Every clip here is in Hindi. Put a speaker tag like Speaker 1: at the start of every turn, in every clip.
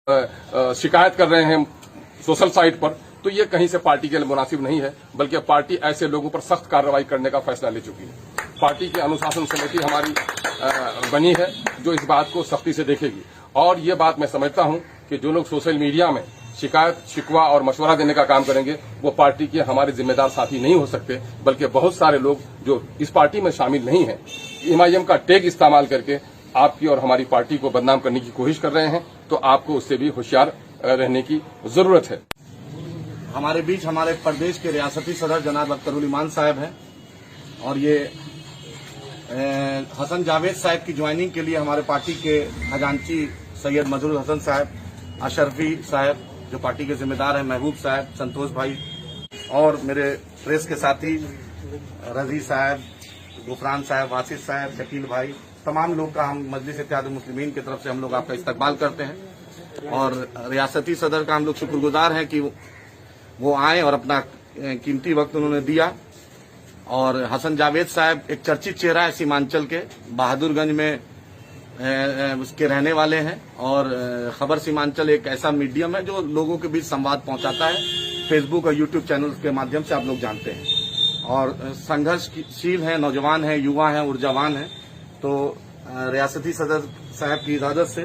Speaker 1: शिकायत कर रहे हैं सोशल साइट पर, तो ये कहीं से पार्टी के लिए मुनासिब नहीं है, बल्कि पार्टी ऐसे लोगों पर सख्त कार्रवाई करने का फैसला ले चुकी है। पार्टी की अनुशासन समिति हमारी बनी है जो इस बात को सख्ती से देखेगी। और ये बात मैं समझता हूं कि जो लोग सोशल मीडिया में शिकायत, शिकवा और मशवरा देने का काम करेंगे वो पार्टी के हमारे जिम्मेदार साथी नहीं हो सकते, बल्कि बहुत सारे लोग जो इस पार्टी में शामिल नहीं हैं, एमआईएम का टैग इस्तेमाल करके आपकी और हमारी पार्टी को बदनाम करने की कोशिश कर रहे हैं, तो आपको उससे भी होशियार रहने की जरूरत है।
Speaker 2: हमारे बीच हमारे प्रदेश के रियासती सदर जनाब अख्तरुल ईमान साहब हैं और ये हसन जावेद साहब की ज्वाइनिंग के लिए हमारे पार्टी के खजांची सैयद मजरूर हसन साहब, अशरफी साहब जो पार्टी के जिम्मेदार हैं, महबूब साहब, संतोष भाई और मेरे प्रेस के साथी रजी साहब, गुफरान साहब, वासिफ साहब, शकील भाई, तमाम लोग का हम मजलिस इत्तेहादुल मुस्लिमीन की तरफ से हम लोग आपका इस्तकबाल करते हैं। और रियासती सदर का हम लोग शुक्रगुजार हैं कि वो आए और अपना कीमती वक्त उन्होंने दिया। और हसन जावेद साहब एक चर्चित चेहरा है सीमांचल के, बहादुरगंज में उसके रहने वाले हैं और खबर सीमांचल एक ऐसा मीडियम है जो लोगों के बीच संवाद पहुंचाता है, फेसबुक और यूट्यूब चैनल के माध्यम से आप लोग जानते हैं। और संघर्षशील हैं, नौजवान हैं, युवा हैं, ऊर्जावान हैं। तो रियासती सदर साहब की इजाजत से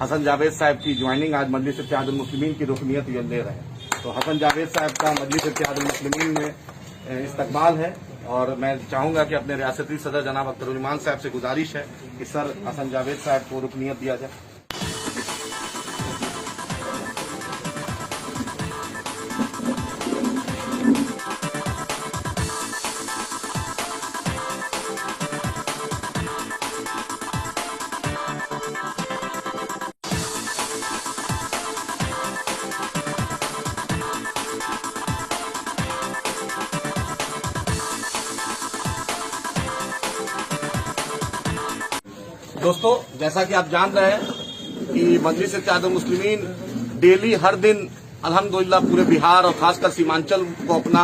Speaker 2: हसन जावेद साहब की ज्वाइनिंग आज मजलिस इत्तेहादुल मुस्लिमीन की रुकनियत ये ले रहे हैं। तो हसन जावेद साहब का मजलिस इत्तेहादुल मुस्लिमीन में इस्तकबाल है और मैं चाहूंगा कि अपने रियासती सदर जनाब अख्तरुल ईमान साहब से गुजारिश है कि सर हसन जावेद साहब को रुकनियत दिया जाए। दोस्तों, जैसा कि आप जान रहे हैं कि मजलिस इत्तेहादुल मुस्लिमीन डेली हर दिन अल्हम्दुलिल्लाह पूरे बिहार और खासकर सीमांचल को अपना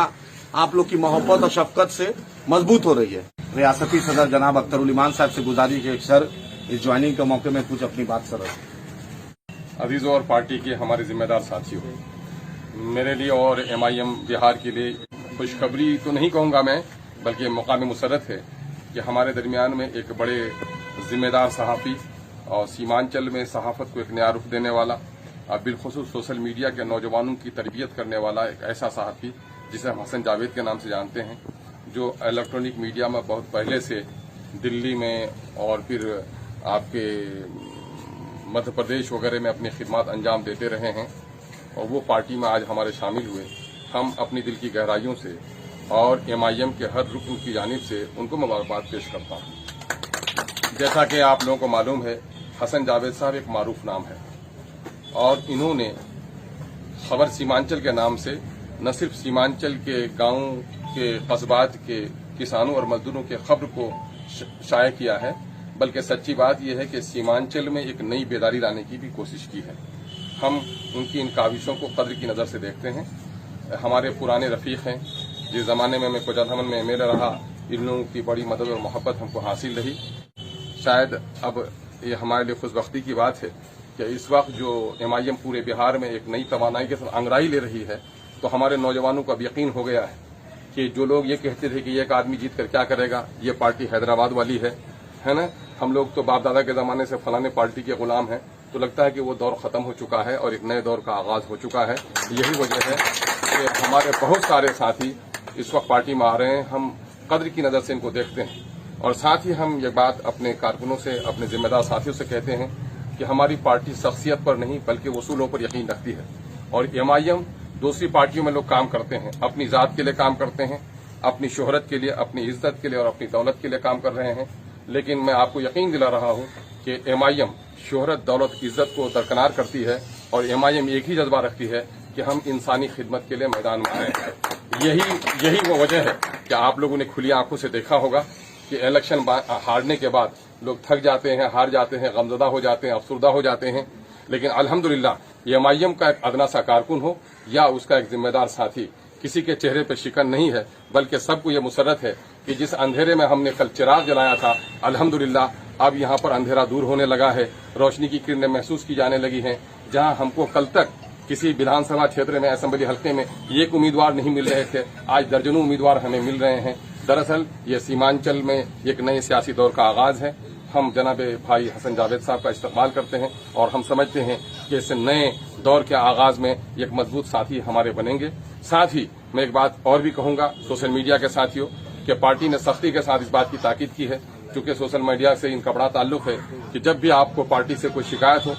Speaker 2: आप लोग की मोहब्बत और शफकत से मजबूत हो रही है। रियासती सदर जनाब अख्तरुल ईमान साहब से गुजारिश है सर इस ज्वाइनिंग के मौके में कुछ अपनी बात सर।
Speaker 1: अजीजों और पार्टी के हमारे जिम्मेदार साथियों, मेरे लिए और एमआईएम बिहार के लिए खुशखबरी तो नहीं कहूंगा मैं, बल्कि मौकाम मुसरत है कि हमारे दरमियान में एक बड़े जिम्मेदार सहाफ़ी और सीमांचल में सहाफत को एक नया रुख देने वाला और बिलखुसूस सोशल मीडिया के नौजवानों की तरबियत करने वाला एक ऐसा सहाफ़ी जिसे हम हसन जावेद के नाम से जानते हैं, जो इलेक्ट्रॉनिक मीडिया में बहुत पहले से दिल्ली में और फिर आपके मध्य प्रदेश वगैरह में अपनी खिदमत अंजाम देते रहे हैं और वो पार्टी में आज हमारे शामिल हुए। हम अपनी दिल की गहराइयों से और एमआईएम के हर रुकन की जानिब से उनको मुबारकबाद पेश करता हूँ। जैसा कि आप लोगों को मालूम है, हसन जावेद साहब एक मारूफ नाम है और इन्होंने खबर सीमांचल के नाम से न सिर्फ सीमांचल के गांव के कस्बात के किसानों और मजदूरों के खबर को शाया किया है, बल्कि सच्ची बात यह है कि सीमांचल में एक नई बेदारी लाने की भी कोशिश की है। हम उनकी इन काविशों को कद्र की नज़र से देखते हैं। हमारे पुराने रफीक हैं, जिस ज़माने में मैं कोजाधमन में एमएलए रहा, इन लोगों की बड़ी मदद और मोहब्बत हमको हासिल रही। शायद अब ये हमारे लिए खुशबख्ती की बात है कि इस वक्त जो एमआईएम पूरे बिहार में एक नई तवानाई के साथ अंगड़ाई ले रही है, तो हमारे नौजवानों को अब यकीन हो गया है कि जो लोग ये कहते थे कि एक आदमी जीत कर क्या करेगा, ये पार्टी हैदराबाद वाली है ना। हम लोग तो बाप दादा के जमाने से फलाने पार्टी के गुलाम हैं, तो लगता है कि वो दौर खत्म हो चुका है और एक नए दौर का आगाज हो चुका है। यही वजह है कि हमारे बहुत सारे साथी इस वक्त पार्टी में आ रहे हैं। हम कद्र की नजर से इनको देखते हैं और साथ ही हम ये बात अपने कारकुनों से, अपने जिम्मेदार साथियों से कहते हैं कि हमारी पार्टी शख्सियत पर नहीं बल्कि वसूलों पर यकीन रखती है। और एमआईएम दूसरी पार्टियों में लोग काम करते हैं, अपनी जात के लिए काम करते हैं, अपनी शोहरत के लिए, अपनी इज्जत के लिए और अपनी दौलत के लिए काम कर रहे हैं। लेकिन मैं आपको यकीन दिला रहा हूं कि एमआईएम शोहरत, दौलत, इज्जत को दरकिनार करती है और एमआईएम एक ही जज्बा रखती है कि हम इंसानी खिदमत के लिए मैदान में आए हैं। यही वो वजह है कि आप लोगों ने खुली आंखों से देखा होगा कि इलेक्शन हारने के बाद लोग थक जाते हैं, हार जाते हैं, गमजदा हो जाते हैं, अफसुर्दा हो जाते हैं। लेकिन अल्हम्दुलिल्लाह एमआईएम का एक अदना सा कारकुन हो या उसका एक जिम्मेदार साथी, किसी के चेहरे पर शिकन नहीं है, बल्कि सबको ये मुसरत है कि जिस अंधेरे में हमने कल चिराग जलाया था, अल्हम्दुलिल्लाह अब यहाँ पर अंधेरा दूर होने लगा है, रोशनी की किरणें महसूस की जाने लगी हैं। जहां हमको कल तक किसी विधानसभा क्षेत्र में, असेंबली हल्के में एक उम्मीदवार नहीं मिल रहे थे, आज दर्जनों उम्मीदवार हमें मिल रहे हैं। दरअसल ये सीमांचल में एक नए सियासी दौर का आगाज है। हम जनाब भाई हसन जावेद साहब का इस्तकबाल करते हैं और हम समझते हैं कि इस नए दौर के आगाज में एक मजबूत साथी हमारे बनेंगे। साथ ही मैं एक बात और भी कहूंगा सोशल मीडिया के साथियों कि पार्टी ने सख्ती के साथ इस बात की ताकीद की है, क्योंकि सोशल मीडिया से इनका बड़ा ताल्लुक है कि जब भी आपको पार्टी से कोई शिकायत हो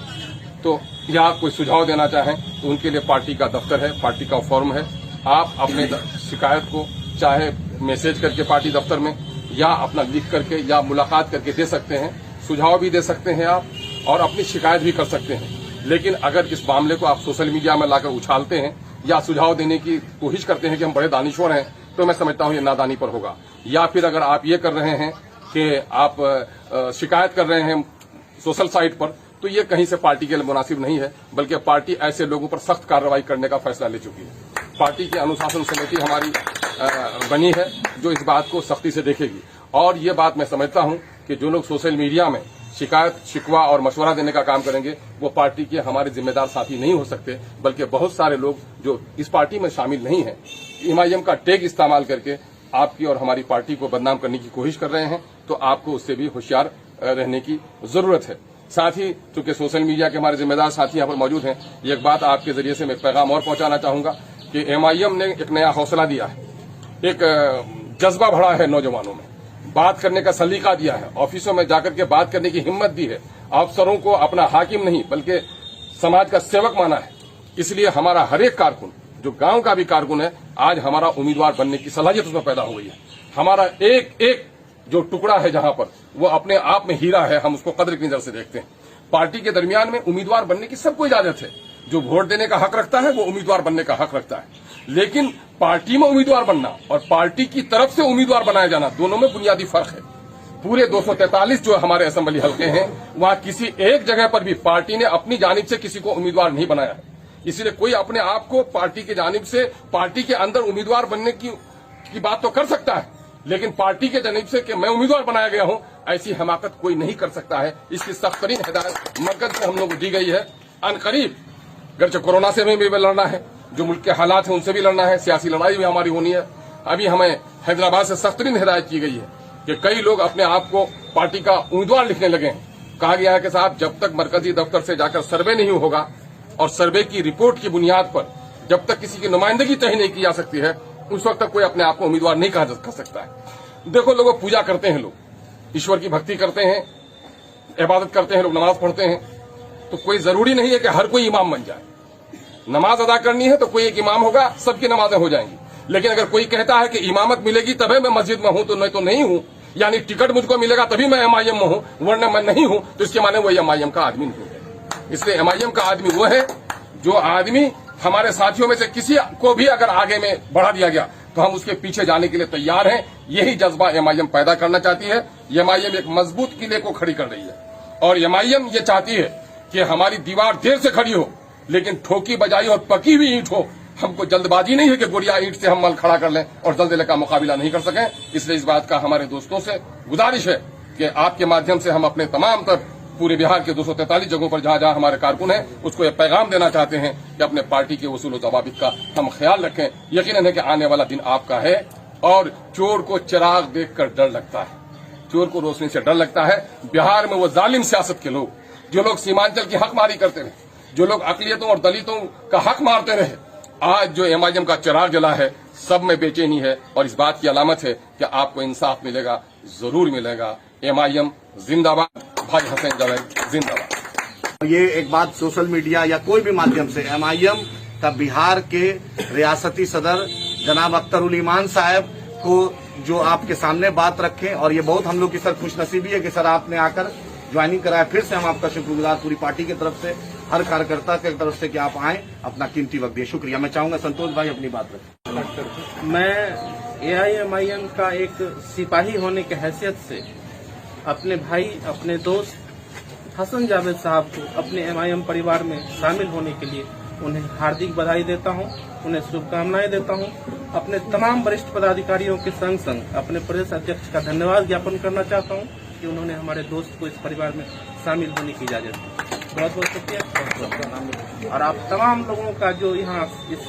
Speaker 1: तो या आप कोई सुझाव देना चाहें तो उनके लिए पार्टी का दफ्तर है, पार्टी का फॉर्म है। आप अपने शिकायत को चाहे मैसेज करके पार्टी दफ्तर में या अपना लिख करके या मुलाकात करके दे सकते हैं, सुझाव भी दे सकते हैं आप और अपनी शिकायत भी कर सकते हैं। लेकिन अगर इस मामले को आप सोशल मीडिया में लाकर उछालते हैं या सुझाव देने की कोशिश करते हैं कि हम बड़े दानिश्वर हैं, तो मैं समझता हूं ये नादानी पर होगा। या फिर अगर आप ये कर रहे हैं कि आप शिकायत कर रहे हैं सोशल साइट पर, तो ये कहीं से पार्टी के लिए मुनासिब नहीं है, बल्कि पार्टी ऐसे लोगों पर सख्त कार्रवाई करने का फैसला ले चुकी है। पार्टी की अनुशासन समिति हमारी बनी है जो इस बात को सख्ती से देखेगी। और ये बात मैं समझता हूं कि जो लोग सोशल मीडिया में शिकायत, शिकवा और मशवरा देने का काम करेंगे वो पार्टी के हमारे जिम्मेदार साथी नहीं हो सकते, बल्कि बहुत सारे लोग जो इस पार्टी में शामिल नहीं हैं, एमआईएम का टैग इस्तेमाल करके आपकी और हमारी पार्टी को बदनाम करने की कोशिश कर रहे हैं। तो आपको उससे भी होशियार रहने की जरूरत है। साथ ही चूंकि सोशल मीडिया के हमारे जिम्मेदार साथी यहाँ पर मौजूद हैं, एक बात आपके जरिए से मैं पैगाम और पहुंचाना चाहूंगा कि एमआईएम ने एक नया हौसला दिया है, एक जज्बा बढ़ा है नौजवानों में, बात करने का सलीका दिया है, ऑफिसों में जाकर के बात करने की हिम्मत दी है, अफसरों को अपना हाकिम नहीं बल्कि समाज का सेवक माना है। इसलिए हमारा हर एक कारकुन, जो गांव का भी कारकुन है, आज हमारा उम्मीदवार बनने की सलाहियत उसमें पैदा हो गई है। हमारा एक एक जो टुकड़ा है जहां पर, वो अपने आप में हीरा है, हम उसको कद्र की नजर से देखते हैं। पार्टी के दरमियान में उम्मीदवार बनने की सबको इजाजत है। जो वोट देने का हक रखता है वो उम्मीदवार बनने का हक रखता है, लेकिन पार्टी में उम्मीदवार बनना और पार्टी की तरफ से उम्मीदवार बनाया जाना, दोनों में बुनियादी फर्क है। पूरे 243 जो हमारे असेंबली हल्के हैं, वहां किसी एक जगह पर भी पार्टी ने अपनी जानिब से किसी को उम्मीदवार नहीं बनाया है। इसलिए कोई अपने आप को पार्टी की जानिब से, पार्टी के अंदर उम्मीदवार बनने की बात तो कर सकता है, लेकिन पार्टी के जानिब से कि मैं उम्मीदवार बनाया गया हूं, ऐसी हमाकत कोई नहीं कर सकता है। इसकी सख्त तरीन हिदायत मरकज से हम लोग को दी गई है। अनकरीब गर्चे कोरोना से भी लड़ना है, जो मुल्क के हालात हैं उनसे भी लड़ना है, सियासी लड़ाई भी हमारी होनी है। अभी हमें हैदराबाद से सख्त तरीन हिदायत की गई है कि कई लोग अपने आप को पार्टी का उम्मीदवार लिखने लगे हैं। कहा गया है कि साहब जब तक मरकजी दफ्तर से जाकर सर्वे नहीं होगा और सर्वे की रिपोर्ट की बुनियाद पर जब तक किसी की नुमाइंदगी तय नहीं की जा सकती है, उस वक्त तक कोई अपने आप को उम्मीदवार नहीं कह सकता है। देखो लोग पूजा करते हैं, लोग ईश्वर की भक्ति करते हैं, इबादत करते हैं, लोग नमाज पढ़ते हैं, तो कोई जरूरी नहीं है कि हर कोई इमाम बन जाए। नमाज अदा करनी है तो कोई एक इमाम होगा, सबकी नमाजें हो जाएंगी। लेकिन अगर कोई कहता है कि इमामत मिलेगी तभी मैं मस्जिद में हूं, तो नहीं हूं, यानी टिकट मुझको मिलेगा तभी मैं एमआईएम में हूं, वरना मैं नहीं हूं, तो इसके माने वो एमआईएम का आदमी नहीं है। इसलिए एमआईएम का आदमी वो है जो आदमी हमारे साथियों में से किसी को भी अगर आगे में बढ़ा दिया गया तो हम उसके पीछे जाने के लिए तैयार हैं। यही जज्बा एमआईएम पैदा करना चाहती है। एमआईएम एक मजबूत किले को खड़ी कर रही है और एमआईएम ये चाहती है कि हमारी दीवार देर से खड़ी हो, लेकिन ठोकी बजाई और पकी हुई ईंट हो। हमको जल्दबाजी नहीं है कि गोरिया ईंट से हम मल खड़ा कर लें और जल्दीले का मुकाबला नहीं कर सकें। इसलिए इस बात का हमारे दोस्तों से गुजारिश है कि आपके माध्यम से हम अपने तमाम तक पूरे बिहार के 243 जगहों पर जहां जहां हमारे कारकुन हैं उसको ये पैगाम देना चाहते हैं कि अपने पार्टी के उसूल जवाबित का हम ख्याल रखें। यकीनन है कि आने वाला दिन आपका है और चोर को चिराग देखकर डर लगता है, चोर को रोशनी से डर लगता है। बिहार में वो जालिम सियासत के लोग, जो लोग सीमांचल की हकमारी करते रहे, जो लोग अकलियतों और दलितों का हक मारते रहे, आज जो एमआईएम का चिराग जला है, सब में बेचैनी है और इस बात की अलामत है कि आपको इंसाफ मिलेगा, जरूर मिलेगा। एमआईएम जिंदाबाद, भाई हसन जावेद जिंदाबाद।
Speaker 2: ये एक बात सोशल मीडिया या कोई भी माध्यम से एमआईएम का बिहार के रियासती सदर जनाब अख्तर उल ईमान साहब को जो आपके सामने बात रखें, और ये बहुत हम लोग की सर खुशनसीबी है कि सर आपने आकर ज्वाइनिंग कराया। फिर से हम आपका शुक्रगुजार पूरी पार्टी की तरफ से, हर कार्यकर्ता की तरफ से कि आप आए, अपना कीमती वक्त दिए। शुक्रिया। मैं चाहूंगा संतोष भाई अपनी बात रखें।
Speaker 3: मैं एआईएमआईएम का एक सिपाही होने की हैसियत से अपने भाई, अपने दोस्त हसन जावेद साहब को अपने एमआईएम परिवार में शामिल होने के लिए उन्हें हार्दिक बधाई देता हूं, उन्हें शुभकामनाएं देता हूं। अपने तमाम वरिष्ठ पदाधिकारियों के संग संग अपने प्रदेश अध्यक्ष का धन्यवाद ज्ञापन करना चाहता हूं कि उन्होंने हमारे दोस्त को इस परिवार में शामिल होने की इजाजत दी। बहुत बहुत शुक्रिया और आप तमाम लोगों का जो यहाँ इस